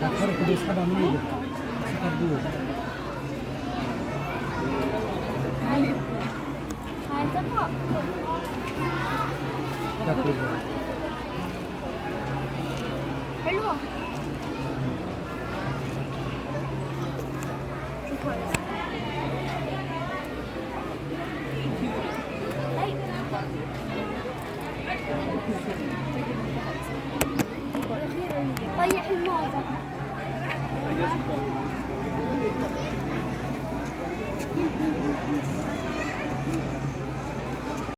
تحرك بيسحبها من ايدك. تقدوه. هاي تبقى تاكل. حلوة. شكرا. هاي طيح الموزة.